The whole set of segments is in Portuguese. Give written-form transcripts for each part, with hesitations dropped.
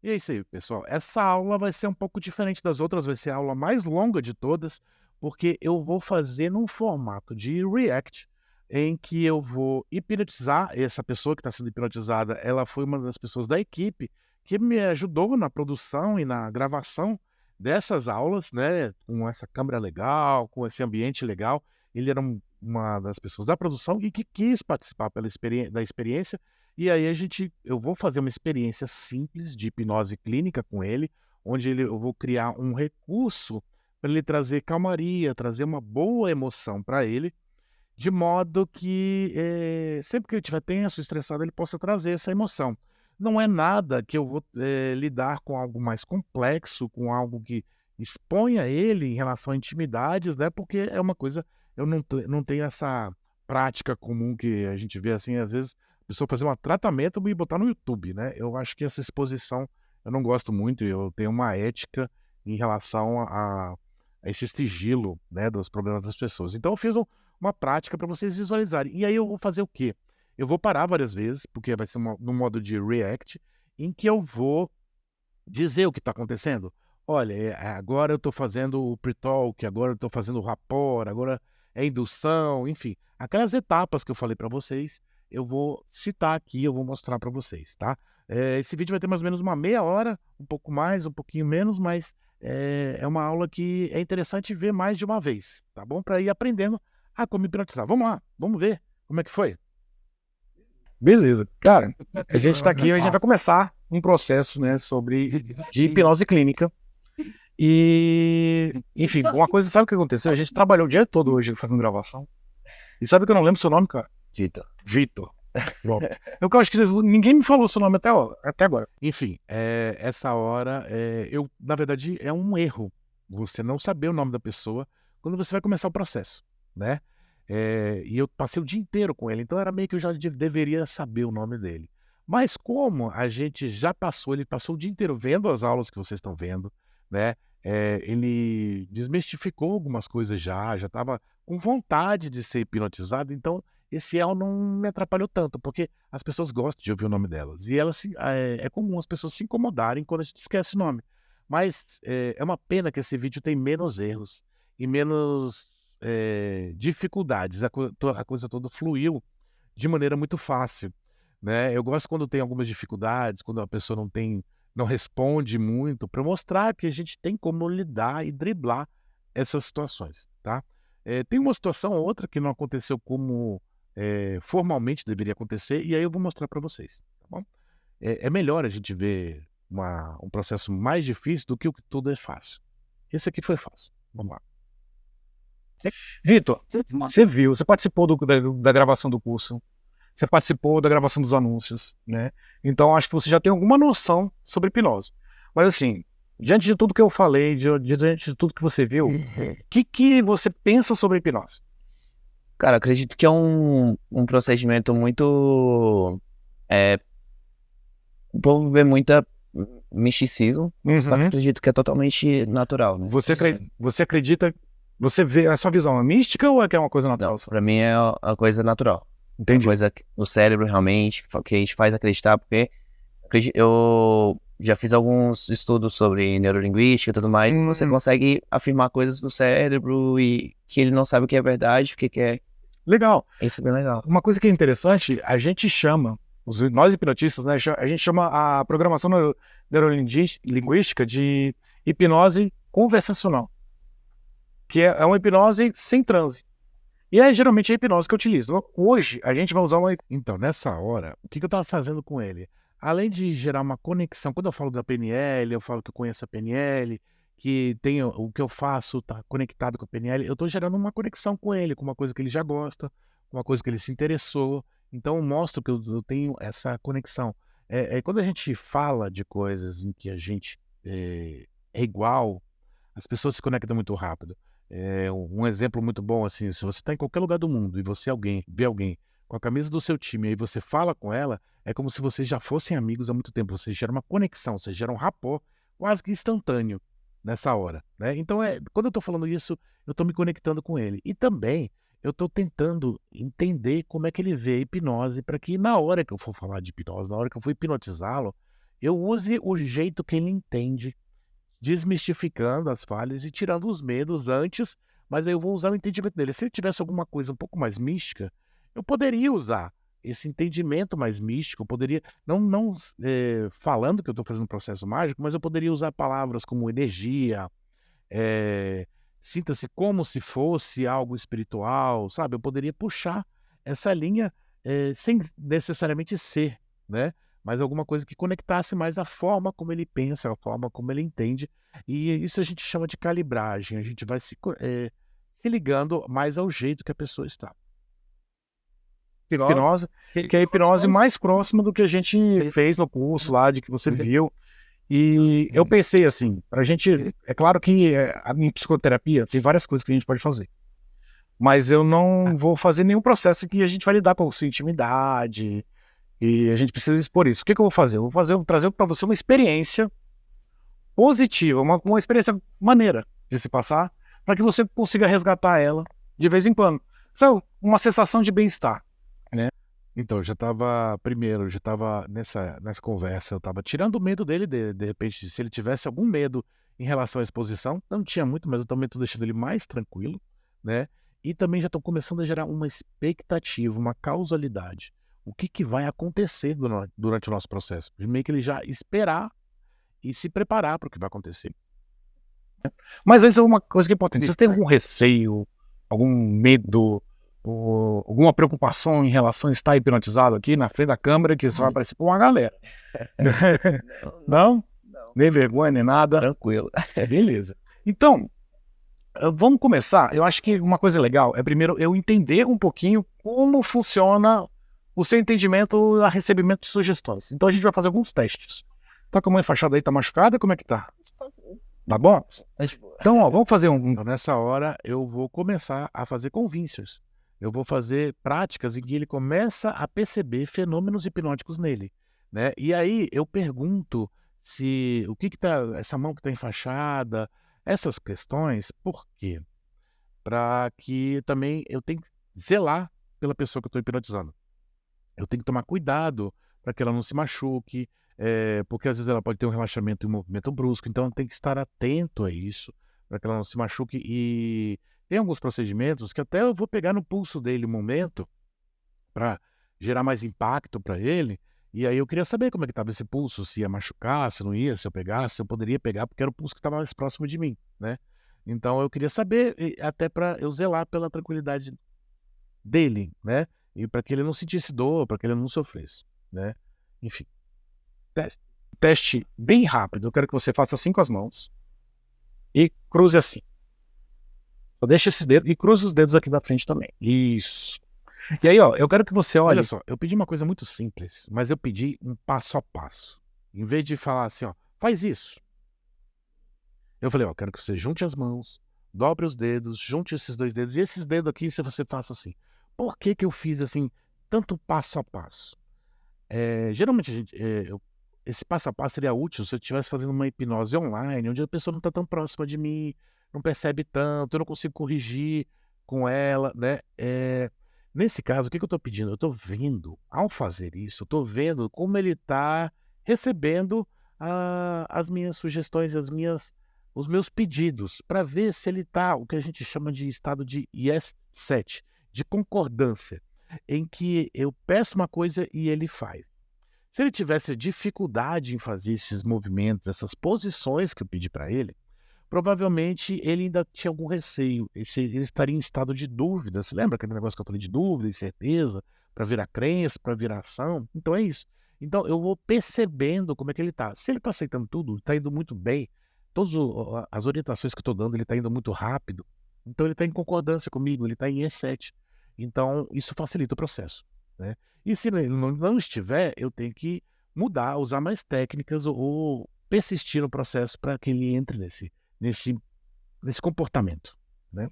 E é isso aí, pessoal. Essa aula vai ser um pouco diferente das outras, vai ser a aula mais longa de todas, porque eu vou fazer num formato de react, em que eu vou hipnotizar essa pessoa que está sendo hipnotizada. Ela foi uma das pessoas da equipe que me ajudou na produção e na gravação dessas aulas, né? Com essa câmera legal, com esse ambiente legal. Ele era uma das pessoas da produção e que quis participar da experiência, e aí eu vou fazer uma experiência simples de hipnose clínica com ele, onde eu vou criar um recurso para ele trazer calmaria, trazer uma boa emoção para ele, de modo que, sempre que ele estiver tenso, estressado, ele possa trazer essa emoção. Não é nada que eu vou, lidar com algo mais complexo, com algo que exponha ele em relação a intimidades, né, porque é uma coisa eu não tenho essa prática comum que a gente vê, assim, às vezes, a pessoa fazer um tratamento e botar no YouTube, né. Eu acho que essa exposição eu não gosto muito, eu tenho uma ética em relação a esse sigilo, né, dos problemas das pessoas. Então eu fiz uma prática para vocês visualizarem. E aí eu vou fazer o quê? Eu vou parar várias vezes, porque vai ser no modo de react, em que eu vou dizer o que está acontecendo. Olha, agora eu estou fazendo o pre-talk, agora eu estou fazendo o rapport, agora é indução, enfim. Aquelas etapas que eu falei para vocês, eu vou citar aqui, eu vou mostrar para vocês, tá? Esse vídeo vai ter mais ou menos uma meia hora, um pouco mais, um pouquinho menos, mas é uma aula que é interessante ver mais de uma vez, tá bom? Para ir aprendendo a como hipnotizar. Vamos lá, vamos ver como é que foi. Beleza. Cara, a gente está aqui, a gente vai começar um processo, né, de hipnose clínica. E, enfim, uma coisa, sabe o que aconteceu? A gente trabalhou o dia todo hoje fazendo gravação. E sabe que eu não lembro seu nome, cara? Vitor. Vitor. Pronto. Eu acho que ninguém me falou seu nome até agora. Enfim, essa hora, na verdade, é um erro você não saber o nome da pessoa quando você vai começar o processo, né? E eu passei o dia inteiro com ele, então era meio que eu já deveria saber o nome dele. Mas como a gente já passou, ele passou o dia inteiro vendo as aulas que vocês estão vendo, né? Ele desmistificou algumas coisas já estava com vontade de ser hipnotizado, então esse erro não me atrapalhou tanto, porque as pessoas gostam de ouvir o nome delas. E é comum as pessoas se incomodarem quando a gente esquece o nome. Mas é uma pena que esse vídeo tem menos erros e menos dificuldades. A coisa toda fluiu de maneira muito fácil, né? Eu gosto quando tem algumas dificuldades, quando a pessoa não responde muito, para mostrar que a gente tem como lidar e driblar essas situações, tá? Tem uma situação ou outra que não aconteceu como formalmente deveria acontecer, e aí eu vou mostrar para vocês, tá bom? É melhor a gente ver um processo mais difícil do que o que tudo é fácil. Esse aqui foi fácil. Vamos lá. Vitor, você participou da gravação do curso, você participou da gravação dos anúncios, né? Então acho que você já tem alguma noção sobre hipnose. Mas assim, diante de tudo que eu falei, diante de tudo que você viu, o que você pensa sobre hipnose? Cara, acredito que é um procedimento muito. O povo vê muita misticismo, só que acredito que é totalmente natural, né? Você acredita, você vê a sua visão é mística ou é que é uma coisa natural? Não, pra mim é uma coisa natural. Entendi. Uma coisa no cérebro realmente, que a gente faz acreditar, porque eu já fiz alguns estudos sobre neurolinguística e tudo mais, e você consegue afirmar coisas no cérebro e que ele não sabe o que é verdade, o que é. Legal. Isso é bem legal. Uma coisa que é interessante, a gente chama, nós hipnotistas, né, a gente chama a programação neurolinguística de hipnose conversacional, que é uma hipnose sem transe. E é geralmente a hipnose que eu utilizo. Hoje, a gente vai usar uma... Então, nessa hora, o que eu estava fazendo com ele? Além de gerar uma conexão, quando eu falo da PNL, eu falo que eu conheço a PNL, que tem o que eu faço está conectado com a PNL, eu estou gerando uma conexão com ele, com uma coisa que ele já gosta, com uma coisa que ele se interessou. Então, eu mostro que eu tenho essa conexão. Quando a gente fala de coisas em que a gente é igual, as pessoas se conectam muito rápido. Um exemplo muito bom, assim, se você está em qualquer lugar do mundo e você vê alguém com a camisa do seu time e aí você fala com ela, é como se vocês já fossem amigos há muito tempo. Você gera uma conexão, você gera um rapport quase que instantâneo nessa hora, né? Então, quando eu estou falando isso, eu estou me conectando com ele. E também eu estou tentando entender como é que ele vê a hipnose para que na hora que eu for falar de hipnose, na hora que eu for hipnotizá-lo, eu use o jeito que ele entende, desmistificando as falhas e tirando os medos antes, mas aí eu vou usar o entendimento dele. Se ele tivesse alguma coisa um pouco mais mística, eu poderia usar esse entendimento mais místico, eu poderia, falando que eu estou fazendo um processo mágico, mas eu poderia usar palavras como energia, eh, sinta-se como se fosse algo espiritual, sabe? Eu poderia puxar essa linha, sem necessariamente ser, né, mas alguma coisa que conectasse mais a forma como ele pensa, a forma como ele entende, e isso a gente chama de calibragem, a gente vai se ligando mais ao jeito que a pessoa está. Hipnose, que é a hipnose mais próxima do que a gente fez no curso lá, de que você viu. E eu pensei assim, pra gente, é claro que em psicoterapia tem várias coisas que a gente pode fazer, mas eu não vou fazer nenhum processo que a gente vai lidar com a sua intimidade, e a gente precisa expor isso. O que eu vou fazer? Eu vou trazer para você uma experiência positiva, uma experiência maneira de se passar, para que você consiga resgatar ela de vez em quando. Isso uma sensação de bem-estar, né? Então, eu já estava nessa conversa, eu estava tirando o medo dele, de repente, se ele tivesse algum medo em relação à exposição, não tinha muito, mas eu também estou deixando ele mais tranquilo, né? E também já estou começando a gerar uma expectativa, uma causalidade. O que que vai acontecer durante o nosso processo? Meio que ele já esperar e se preparar para o que vai acontecer. Mas isso é uma coisa que é importante. Você tem algum receio, algum medo, ou alguma preocupação em relação a estar hipnotizado aqui na frente da câmera, que você vai aparecer por uma galera? Não? Nem vergonha, nem nada? Tranquilo. Beleza. Então, vamos começar. Eu acho que uma coisa legal é primeiro eu entender um pouquinho como funciona o seu entendimento a recebimento de sugestões. Então a gente vai fazer alguns testes. Tá com a mão enfaixada aí, tá machucada? Como é que tá? Tá bom? Então, ó, vamos fazer Então, nessa hora, eu vou começar a fazer convincers. Eu vou fazer práticas em que ele começa a perceber fenômenos hipnóticos nele, né? E aí eu pergunto se o que que tá, essa mão que está enfaixada, essas questões, por quê? Para que também eu tenho que zelar pela pessoa que eu estou hipnotizando. Eu tenho que tomar cuidado para que ela não se machuque, porque às vezes ela pode ter um relaxamento e um movimento brusco, então tem que estar atento a isso, para que ela não se machuque. E tem alguns procedimentos que até eu vou pegar no pulso dele um momento, para gerar mais impacto para ele, e aí eu queria saber como é que estava esse pulso, se ia machucar, se não ia, se eu pegasse, se eu poderia pegar, porque era o pulso que estava mais próximo de mim, né. Então eu queria saber, e até para eu zelar pela tranquilidade dele, né, e para que ele não sentisse dor, para que ele não sofresse, né, enfim. teste bem rápido. Eu quero que você faça assim com as mãos e cruze assim. Só deixa esses dedos e cruze os dedos aqui da frente também. Isso. E aí, ó, eu quero que você olhe. Olha só, eu pedi uma coisa muito simples, mas eu pedi um passo a passo. Em vez de falar assim, ó, faz isso. Eu falei, ó, quero que você junte as mãos, dobre os dedos, junte esses dois dedos, e esses dedos aqui, se você faça assim. Por que que eu fiz assim, tanto passo a passo? Geralmente, esse passo a passo seria útil se eu estivesse fazendo uma hipnose online, onde a pessoa não está tão próxima de mim, não percebe tanto, eu não consigo corrigir com ela, né? Nesse caso, o que que eu estou pedindo? Eu estou vendo, ao fazer isso, eu estou vendo como ele está recebendo as minhas sugestões, os meus pedidos, para ver se ele está, o que a gente chama de estado de yes set, de concordância, em que eu peço uma coisa e ele faz. Se ele tivesse dificuldade em fazer esses movimentos, essas posições que eu pedi para ele, provavelmente ele ainda tinha algum receio, ele estaria em estado de dúvida. Você lembra aquele negócio que eu falei de dúvida, incerteza, para virar crença, para virar ação? Então é isso. Então eu vou percebendo como é que ele está. Se ele está aceitando tudo, está indo muito bem, todas as orientações que eu estou dando, ele está indo muito rápido, então ele está em concordância comigo, ele está em E7. Então isso facilita o processo, né? E se ele não estiver, eu tenho que mudar, usar mais técnicas ou persistir no processo para que ele entre nesse comportamento, né?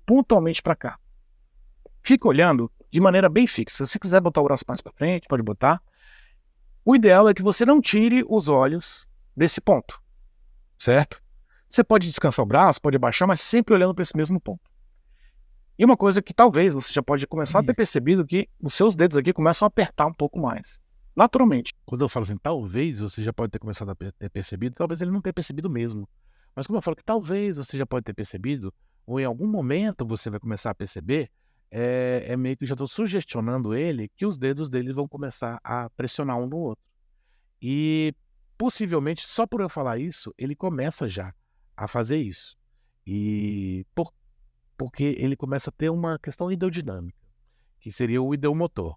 Pontualmente para cá. Fica olhando de maneira bem fixa. Se quiser botar o braço mais para frente, pode botar. O ideal é que você não tire os olhos desse ponto, certo? Você pode descansar o braço, pode abaixar, mas sempre olhando para esse mesmo ponto. E uma coisa que talvez você já pode começar a ter percebido que os seus dedos aqui começam a apertar um pouco mais, naturalmente. Quando eu falo assim, talvez você já pode ter começado a ter percebido, talvez ele não tenha percebido mesmo. Mas quando eu falo que talvez você já pode ter percebido, ou em algum momento você vai começar a perceber, é meio que eu já estou sugestionando ele que os dedos dele vão começar a pressionar um no outro. E possivelmente, só por eu falar isso, ele começa já a fazer isso. E porque ele começa a ter uma questão ideodinâmica, que seria o ideomotor.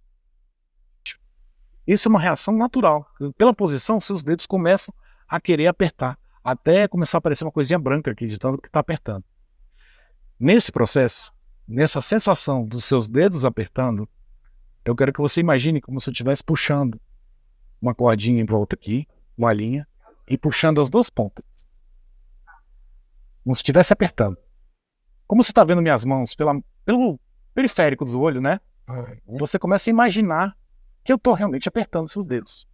Isso é uma reação natural. Pela posição, seus dedos começam a querer apertar, até começar a aparecer uma coisinha branca aqui, de tanto que está apertando. Nesse processo, nessa sensação dos seus dedos apertando, eu quero que você imagine como se eu estivesse puxando uma cordinha em volta aqui, uma linha, e puxando as duas pontas. Como se estivesse apertando. Como você está vendo minhas mãos pelo periférico do olho, né? Você começa a imaginar que eu estou realmente apertando seus dedos.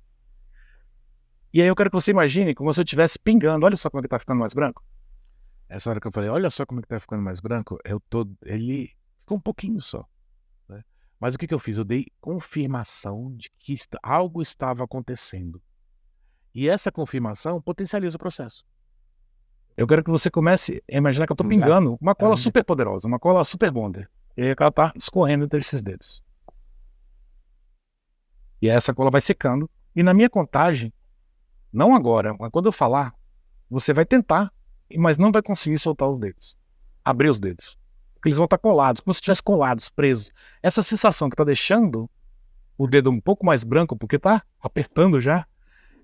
E aí eu quero que você imagine como se eu estivesse pingando. Olha só como é que está ficando mais branco. Essa hora que eu falei, olha só como é que tá ficando mais branco, ele ficou um pouquinho só, né. Mas o que que eu fiz? Eu dei confirmação de que algo estava acontecendo. E essa confirmação potencializa o processo. Eu quero que você comece a imaginar que eu estou pingando uma cola super poderosa, uma cola super bonder. E aí ela está escorrendo entre esses dedos. E aí essa cola vai secando. E na minha contagem, não agora, mas quando eu falar, você vai tentar, mas não vai conseguir soltar os dedos. Abrir os dedos. Porque eles vão estar colados, como se estivessem colados, presos. Essa sensação que está deixando o dedo um pouco mais branco, porque está apertando já,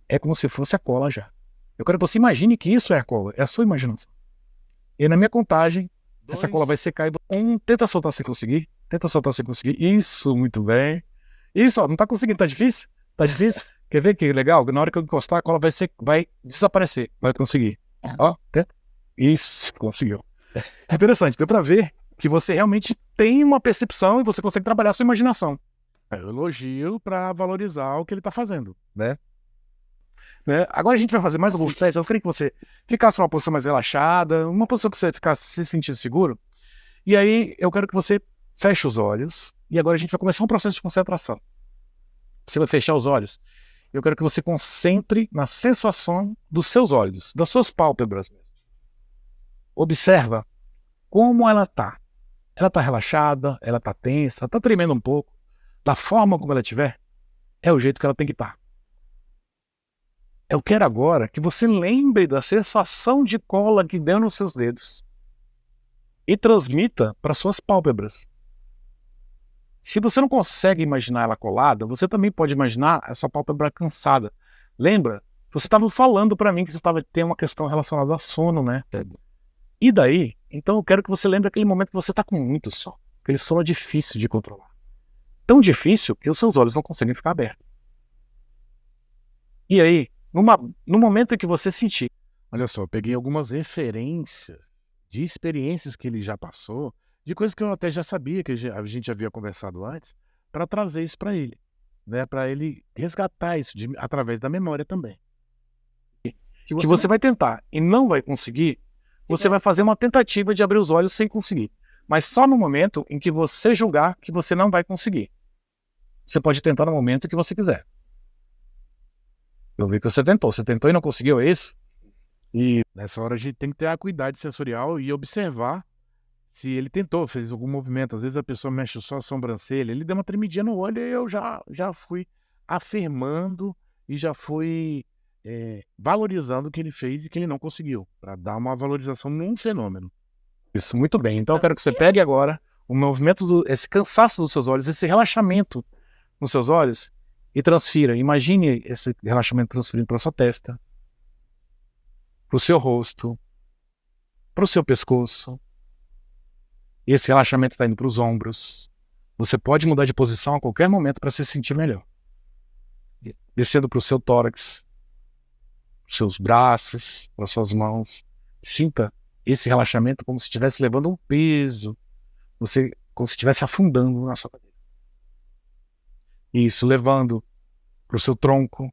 é como se fosse a cola já. Eu quero que você imagine que isso é a cola, é a sua imaginação. E na minha contagem, essa cola vai secar e tenta soltar sem conseguir. Tenta soltar sem conseguir. Isso, muito bem. Isso, ó, não tá conseguindo, tá difícil? Tá difícil? Quer ver que legal? Na hora que eu encostar, a cola vai desaparecer. Vai conseguir. Ó, tenta. Isso, conseguiu. É interessante, deu pra ver que você realmente tem uma percepção e você consegue trabalhar a sua imaginação. Eu elogio para valorizar o que ele está fazendo, né. Agora a gente vai fazer mais alguns testes. Eu queria que você ficasse numa posição mais relaxada, uma posição que você ficasse se sentindo seguro. E aí eu quero que você feche os olhos. E agora a gente vai começar um processo de concentração. Você vai fechar os olhos. Eu quero que você concentre na sensação dos seus olhos, das suas pálpebras mesmo. Observa como ela está. Ela está relaxada, ela está tensa, está tremendo um pouco. Da forma como ela estiver, é o jeito que ela tem que estar. Eu quero agora que você lembre da sensação de cola que deu nos seus dedos e transmita para suas pálpebras. Se você não consegue imaginar ela colada, você também pode imaginar a sua pálpebra cansada. Lembra? Você estava falando para mim que você tem uma questão relacionada a sono, né? E daí? Então eu quero que você lembre aquele momento que você está com muito sono. Aquele sono difícil de controlar. Tão difícil que os seus olhos não conseguem ficar abertos. E aí, no momento em que você sentir, Olha só, eu peguei algumas referências de experiências que ele já passou, de coisas que eu até já sabia, que a gente já havia conversado antes, para trazer isso para ele, né, para ele resgatar isso através da memória também. que você vai tentar e não vai conseguir, você vai fazer uma tentativa de abrir os olhos sem conseguir. Mas só no momento em que você julgar que você não vai conseguir. Você pode tentar no momento que você quiser. Eu vi que você tentou e não conseguiu, é isso? E nessa hora a gente tem que ter a acuidade sensorial e observar se ele tentou, fez algum movimento. Às vezes a pessoa mexe só a sobrancelha, ele deu uma tremidinha no olho e eu já fui afirmando e já fui valorizando o que ele fez e que ele não conseguiu, para dar uma valorização num fenômeno. Isso, muito bem. Então eu quero que você pegue agora o movimento, esse cansaço dos seus olhos, esse relaxamento nos seus olhos e transfira. Imagine esse relaxamento transferindo para sua testa, para o seu rosto, para o seu pescoço. E esse relaxamento está indo para os ombros. Você pode mudar de posição a qualquer momento para se sentir melhor. Descendo para o seu tórax, seus braços, para suas mãos. Sinta esse relaxamento como se estivesse levando um peso. Como se estivesse afundando na sua cadeira. Isso, levando para o seu tronco,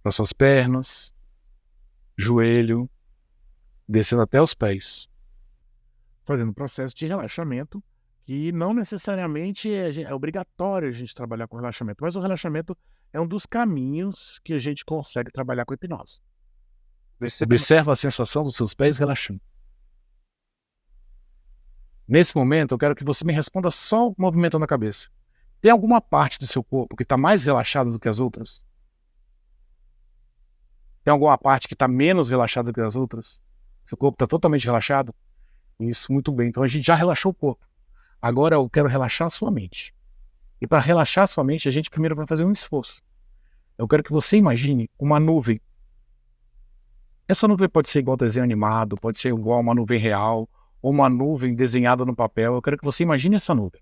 para suas pernas, joelho, descendo até os pés. Fazendo um processo de relaxamento que não necessariamente é obrigatório a gente trabalhar com relaxamento, mas o relaxamento é um dos caminhos que a gente consegue trabalhar com a hipnose. Observa a sensação dos seus pés relaxando. Nesse momento, eu quero que você me responda só movimentando a cabeça. Tem alguma parte do seu corpo que está mais relaxada do que as outras? Tem alguma parte que está menos relaxada do que as outras? Seu corpo está totalmente relaxado? Isso, muito bem. Então a gente já relaxou o corpo. Agora eu quero relaxar a sua mente. E para relaxar a sua mente, a gente primeiro vai fazer um esforço. Eu quero que você imagine uma nuvem. Essa nuvem pode ser igual desenho animado, pode ser igual uma nuvem real, ou uma nuvem desenhada no papel. Eu quero que você imagine essa nuvem.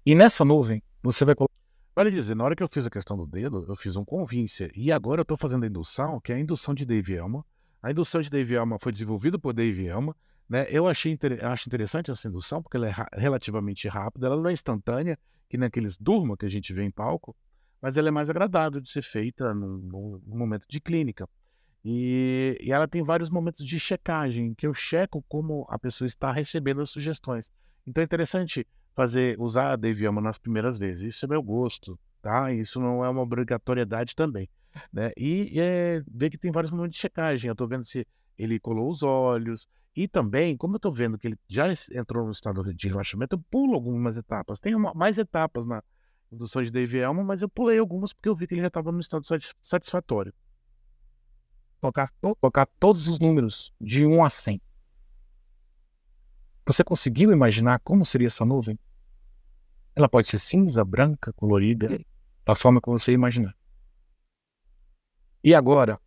E nessa nuvem, você vai colocar... Vale dizer, na hora que eu fiz a questão do dedo, eu fiz um convincer. E agora eu estou fazendo a indução, que é a indução de Dave Elman. A indução de Dave Elman foi desenvolvida por Dave Elman, né? Eu acho interessante essa indução, porque ela é relativamente rápida, ela não é instantânea, que nem aqueles durma que a gente vê em palco, mas ela é mais agradável de ser feita num momento de clínica. E ela tem vários momentos de checagem, que eu checo como a pessoa está recebendo as sugestões. Então é interessante usar a Dave Elman nas primeiras vezes. Isso é meu gosto, tá? Isso não é uma obrigatoriedade também, né? E ver que tem vários momentos de checagem. Eu estou vendo se ele colou os olhos. E também, como eu estou vendo que ele já entrou no estado de relaxamento, eu pulo algumas etapas. Tem mais etapas na indução de Dave Elman, mas eu pulei algumas porque eu vi que ele já estava no estado satisfatório. Colocar todos os números de 1 a 100. Você conseguiu imaginar como seria essa nuvem? Ela pode ser cinza, branca, colorida, da forma que você imaginar. E agora,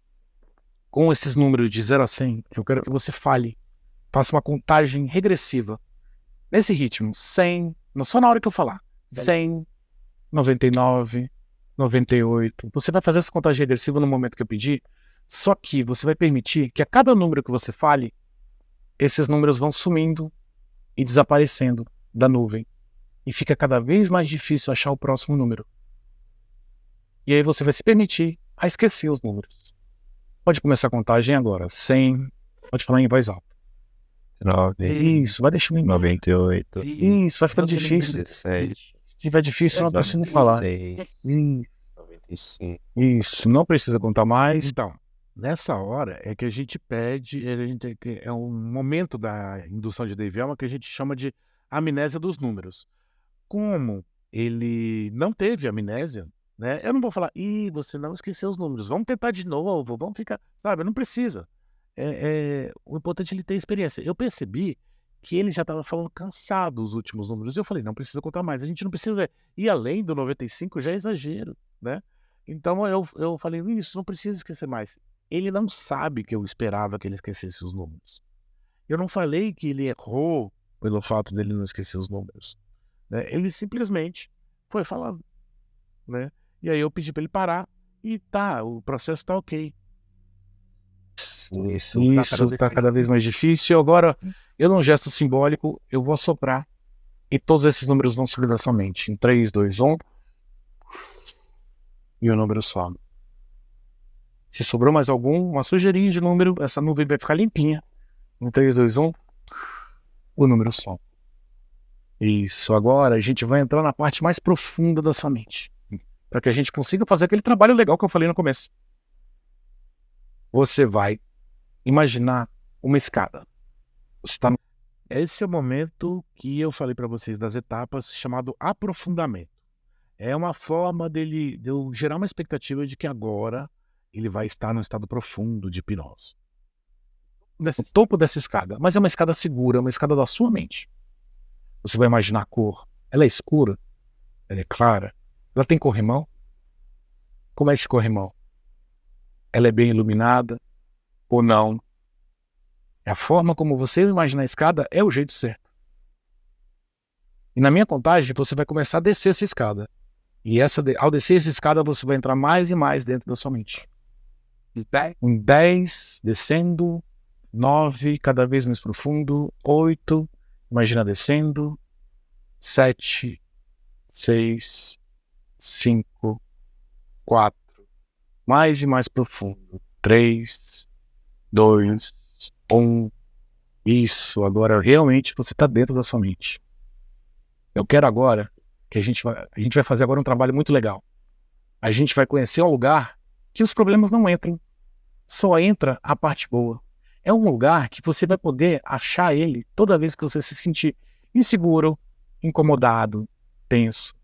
com esses números de 0 a 100, eu quero que você faça uma contagem regressiva. Nesse ritmo, 100, só na hora que eu falar. 100, 99, 98. Você vai fazer essa contagem regressiva no momento que eu pedir, só que você vai permitir que a cada número que você fale, esses números vão sumindo e desaparecendo da nuvem. E fica cada vez mais difícil achar o próximo número. E aí você vai se permitir a esquecer os números. Pode começar a contagem agora. 100. Pode falar em voz alta. 9, Isso, vai deixando em 98, Isso, vai ficando difícil. 17, Se tiver difícil, não precisa falar. 95. Isso, não precisa contar mais. Então, nessa hora é que a gente pede, é um momento da indução de Dave Elman que a gente chama de amnésia dos números. Como ele não teve amnésia, né? Eu não vou falar, você não esqueceu os números, vamos tentar de novo, vamos ficar, sabe? Não precisa. O importante é ele ter experiência. Eu percebi que ele já estava falando cansado os últimos números. E eu falei, não precisa contar mais, a gente não precisa ir além do 95, já é exagero, né? Então eu falei, isso não precisa esquecer mais. Ele não sabe que eu esperava que ele esquecesse os números. Eu não falei que ele errou pelo fato dele não esquecer os números, né? Ele simplesmente foi falando, né? E aí eu pedi para ele parar e o processo tá ok. Isso tá cada vez mais difícil. Agora, eu num gesto simbólico, eu vou assoprar e todos esses números vão subir da sua mente. Em 3, 2, 1 e o número some. Se sobrou mais uma sujeirinha de número, essa nuvem vai ficar limpinha. Em 3, 2, 1, o número some. Isso, agora a gente vai entrar na parte mais profunda da sua mente, para que a gente consiga fazer aquele trabalho legal que eu falei no começo. Você vai imaginar uma escada. Esse é o momento que eu falei para vocês das etapas, chamado aprofundamento. É uma forma de eu gerar uma expectativa de que agora ele vai estar num estado profundo de hipnose. Nesse topo dessa escada, mas é uma escada segura, uma escada da sua mente. Você vai imaginar a cor. Ela é escura? Ela é clara? Ela tem corrimão? Como é esse corrimão? Ela é bem iluminada ou não? A forma como você imagina a escada é o jeito certo. E na minha contagem, você vai começar a descer essa escada. E ao descer essa escada, você vai entrar mais e mais dentro da sua mente. Em 10, descendo. 9, cada vez mais profundo. 8, imagina descendo. 7, 6, 5, 4, mais e mais profundo. 3, 2, 1. Isso, agora realmente você está dentro da sua mente. Eu quero agora que a gente vai fazer agora um trabalho muito legal. A gente vai conhecer um lugar que os problemas não entram. Só entra a parte boa. É um lugar que você vai poder achar ele toda vez que você se sentir inseguro, incomodado, tenso.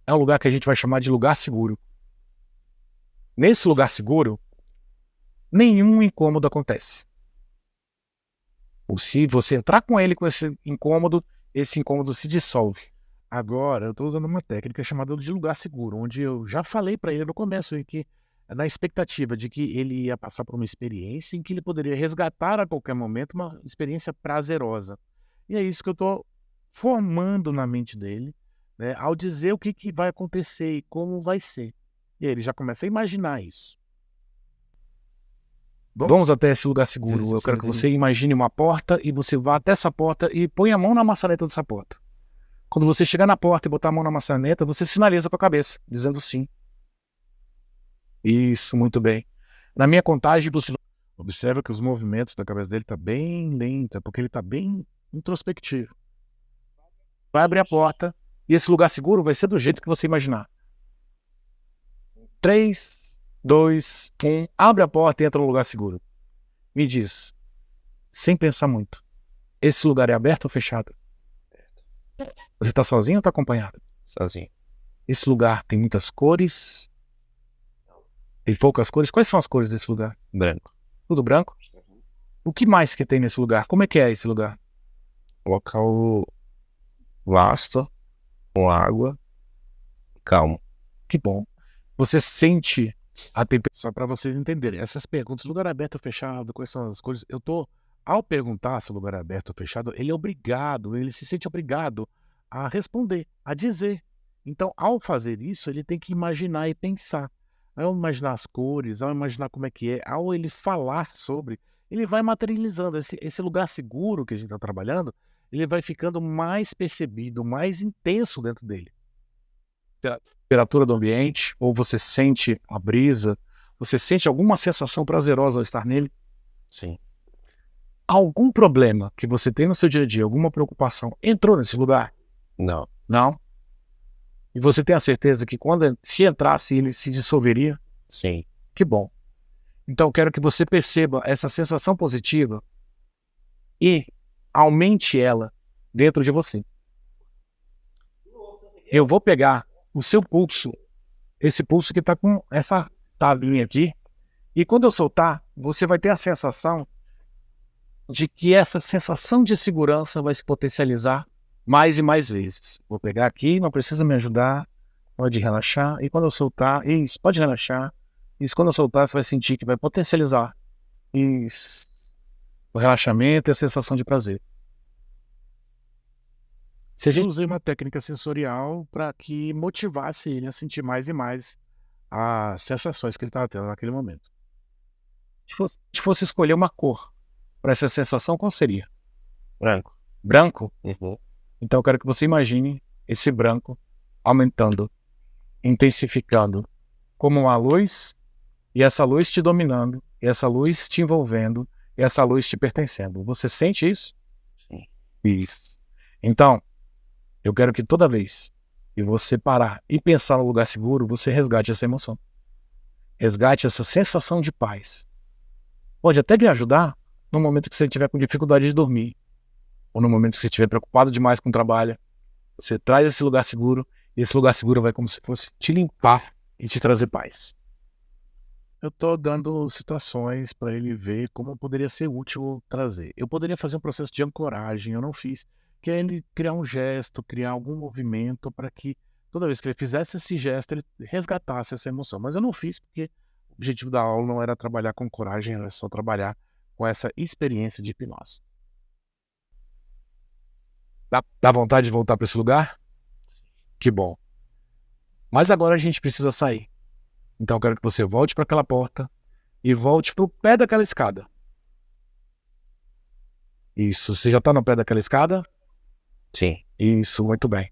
É um lugar que a gente vai chamar de lugar seguro. Nesse lugar seguro, nenhum incômodo acontece. Ou se você entrar com ele com esse incômodo se dissolve. Agora, eu estou usando uma técnica chamada de lugar seguro, onde eu já falei para ele no começo que na expectativa de que ele ia passar por uma experiência em que ele poderia resgatar a qualquer momento uma experiência prazerosa. E é isso que eu estou formando na mente dele, né, ao dizer o que vai acontecer e como vai ser. E aí ele já começa a imaginar isso. Vamos até esse lugar seguro. Eu quero que você imagine uma porta e você vá até essa porta e põe a mão na maçaneta dessa porta. Quando você chegar na porta e botar a mão na maçaneta, você sinaliza com a cabeça, dizendo sim. Isso, muito bem. Na minha contagem, você Observa que os movimentos da cabeça dele estão bem lenta, porque ele está bem introspectivo. vai abrir a porta e esse lugar seguro vai ser do jeito que você imaginar. 3, 2, 1. Abre a porta e entra no lugar seguro. Me diz, sem pensar muito, esse lugar é aberto ou fechado? Você está sozinho ou está acompanhado? Sozinho. Esse lugar tem muitas cores? Tem poucas cores? Quais são as cores desse lugar? Branco. Tudo branco? O que mais que tem nesse lugar? Como é que é esse lugar? Local vasto, com água, calmo. Que bom. Você sente a temperatura. Só para vocês entenderem, essas perguntas, lugar aberto ou fechado, quais são as cores, ao perguntar se o lugar é aberto ou fechado, ele se sente obrigado a responder, a dizer. Então, ao fazer isso, ele tem que imaginar e pensar. Ao imaginar as cores, ao imaginar como é que é, ao ele falar sobre, ele vai materializando. Esse lugar seguro que a gente está trabalhando, ele vai ficando mais percebido, mais intenso dentro dele. Temperatura do ambiente, ou você sente a brisa, você sente alguma sensação prazerosa ao estar nele? Sim. Algum problema que você tem no seu dia a dia, alguma preocupação, entrou nesse lugar? Não. Não? E você tem a certeza que se entrasse, ele se dissolveria? Sim. Que bom. Então eu quero que você perceba essa sensação positiva e aumente ela dentro de você. Eu vou pegar o seu pulso, esse pulso que está com essa tabelinha aqui, e quando eu soltar, você vai ter a sensação de que essa sensação de segurança vai se potencializar mais e mais vezes. Vou pegar aqui, não precisa me ajudar, pode relaxar, e quando eu soltar, isso, pode relaxar, isso, quando eu soltar, você vai sentir que vai potencializar isso, o relaxamento e a sensação de prazer. Se a gente usei uma técnica sensorial para que motivasse ele a sentir mais e mais as sensações que ele estava tendo naquele momento. Se fosse escolher uma cor para essa sensação, qual seria? Branco. Branco? Uhum. Então eu quero que você imagine esse branco aumentando, intensificando, como uma luz, e essa luz te dominando, e essa luz te envolvendo, e essa luz te pertencendo. Você sente isso? Sim. Isso. Então, eu quero que toda vez que você parar e pensar no lugar seguro, você resgate essa emoção. Resgate essa sensação de paz. Pode até lhe ajudar no momento que você estiver com dificuldade de dormir, ou no momento que você estiver preocupado demais com o trabalho. Você traz esse lugar seguro, e esse lugar seguro vai como se fosse te limpar e te trazer paz. Eu estou dando situações para ele ver como poderia ser útil trazer. Eu poderia fazer um processo de ancoragem, eu não fiz, que é ele criar um gesto, criar algum movimento para que toda vez que ele fizesse esse gesto, ele resgatasse essa emoção. Mas eu não fiz porque o objetivo da aula não era trabalhar com coragem, era só trabalhar com essa experiência de hipnose. Dá vontade de voltar para esse lugar? Que bom. Mas agora a gente precisa sair. Então eu quero que você volte para aquela porta e volte para o pé daquela escada. Isso, você já está no pé daquela escada? Sim. Isso, muito bem.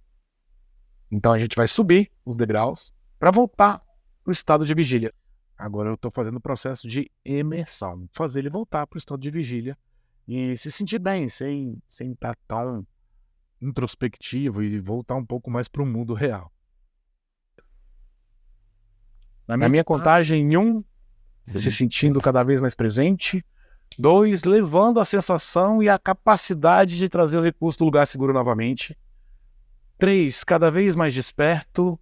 Então a gente vai subir os degraus para voltar para o estado de vigília. Agora eu estou fazendo o processo de imersão, fazer ele voltar para o estado de vigília e se sentir bem, sem estar tão introspectivo e voltar um pouco mais para o mundo real. Na minha contagem, em 1, se sentindo cada vez mais presente. 2, levando a sensação e a capacidade de trazer o recurso do lugar seguro novamente. 3, cada vez mais desperto,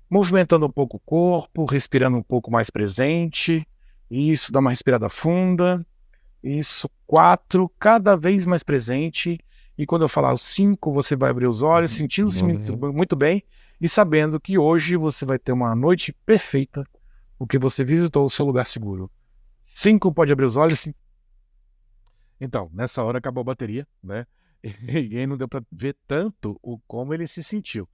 movimentando um pouco o corpo, respirando um pouco mais presente. Isso, dá uma respirada funda. Isso, 4, cada vez mais presente. E quando eu falar o 5, você vai abrir os olhos, sentindo-se muito bem e sabendo que hoje você vai ter uma noite perfeita, porque você visitou o seu lugar seguro. 5, pode abrir os olhos. Então, nessa hora acabou a bateria, né? E aí não deu para ver tanto como ele se sentiu.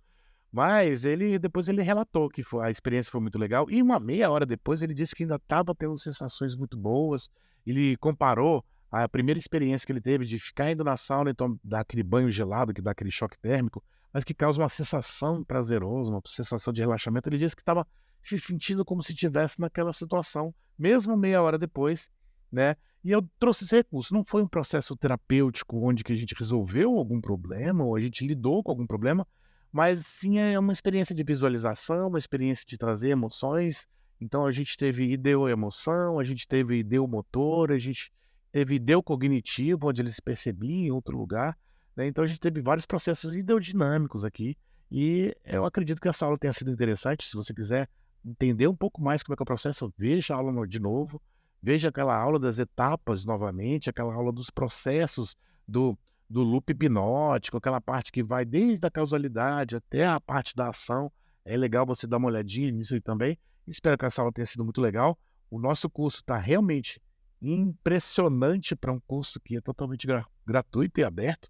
Mas depois ele relatou que a experiência foi muito legal. E uma meia hora depois ele disse que ainda estava tendo sensações muito boas. Ele comparou a primeira experiência que ele teve de ficar indo na sauna e dar aquele banho gelado, que dá aquele choque térmico, mas que causa uma sensação prazerosa, uma sensação de relaxamento. Ele disse que estava se sentindo como se estivesse naquela situação, mesmo meia hora depois, né? E eu trouxe esse recurso. Não foi um processo terapêutico onde que a gente resolveu algum problema ou a gente lidou com algum problema, mas sim é uma experiência de visualização, uma experiência de trazer emoções. Então a gente teve ideo-emoção, a gente teve ideo-motor, a gente teve ideo-cognitivo, onde ele se percebia em outro lugar, né? Então a gente teve vários processos ideodinâmicos aqui. E eu acredito que essa aula tenha sido interessante. Se você quiser entender um pouco mais como é que é o processo, veja a aula de novo. Veja aquela aula das etapas novamente, aquela aula dos processos do loop hipnótico, aquela parte que vai desde a causalidade até a parte da ação. É legal você dar uma olhadinha nisso aí também. Espero que essa aula tenha sido muito legal. O nosso curso está realmente impressionante para um curso que é totalmente gratuito e aberto,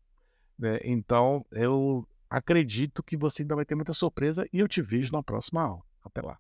né? Então, eu acredito que você ainda vai ter muita surpresa e eu te vejo na próxima aula. Até lá.